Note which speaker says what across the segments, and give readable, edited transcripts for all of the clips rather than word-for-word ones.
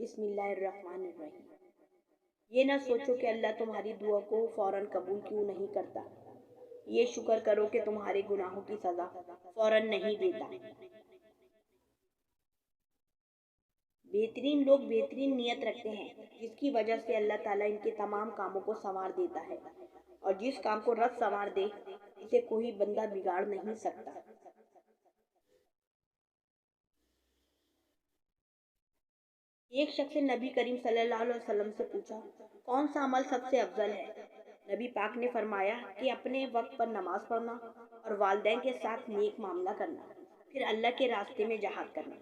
Speaker 1: بسم اللہ الرحمن الرحیم۔ یہ نہ سوچو کہ اللہ تمہاری دعا کو فوراً قبول کیوں نہیں کرتا، یہ شکر کرو کہ تمہارے گناہوں کی سزا فوراً نہیں دیتا۔ بہترین لوگ بہترین نیت رکھتے ہیں، جس کی وجہ سے اللہ تعالیٰ ان کے تمام کاموں کو سنوار دیتا ہے، اور جس کام کو رب سنوار دے اسے کوئی بندہ بگاڑ نہیں سکتا۔ ایک شخص نے نبی کریم صلی اللہ علیہ وسلم سے پوچھا، کون سا عمل سب سے افضل ہے؟ نبی پاک نے فرمایا کہ اپنے وقت پر نماز پڑھنا اور والدین کے ساتھ نیک معاملہ کرنا، پھر اللہ کے راستے میں جہاد کرنا۔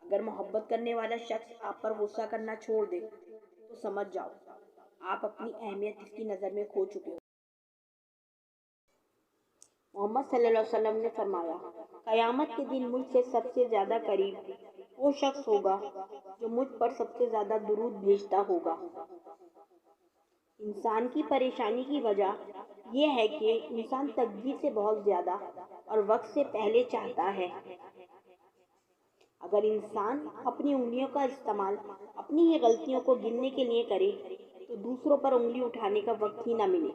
Speaker 1: اگر محبت کرنے والا شخص آپ پر غصہ کرنا چھوڑ دے تو سمجھ جاؤ آپ اپنی اہمیت اس کی نظر میں کھو چکے ہو۔ محمد صلی اللہ علیہ وسلم نے فرمایا، قیامت کے دن مجھ سے سب سے زیادہ قریب وہ شخص ہوگا جو مجھ پر سب سے زیادہ درود بھیجتا ہوگا۔ انسان کی پریشانی کی وجہ یہ ہے کہ انسان تقدیر سے بہت زیادہ اور وقت سے پہلے چاہتا ہے۔ اگر انسان اپنی انگلیوں کا استعمال اپنی ہی غلطیوں کو گننے کے لیے کرے تو دوسروں پر انگلی اٹھانے کا وقت ہی نہ ملے۔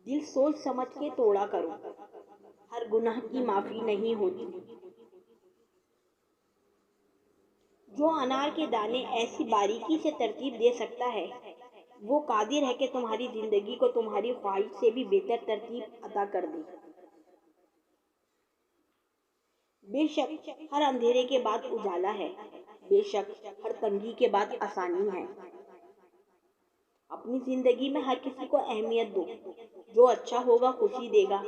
Speaker 1: دل سوچ سمجھ کے توڑا کرو، ہر گناہ کی معافی نہیں ہوتی۔ جو انار کے دانے ایسی باریکی سے ترتیب دے سکتا ہے، وہ قادر ہے کہ تمہاری زندگی کو تمہاری خواہش سے بھی بہتر ترتیب عطا کر دے۔ بے شک ہر اندھیرے کے بعد اجالا ہے، بے شک ہر تنگی کے بعد آسانی ہے۔ اپنی زندگی میں ہر کسی کو اہمیت دو، جو اچھا ہوگا خوشی دے گا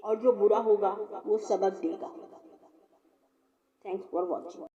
Speaker 1: اور جو برا ہوگا وہ سبق دے گا۔ Thanks for watching.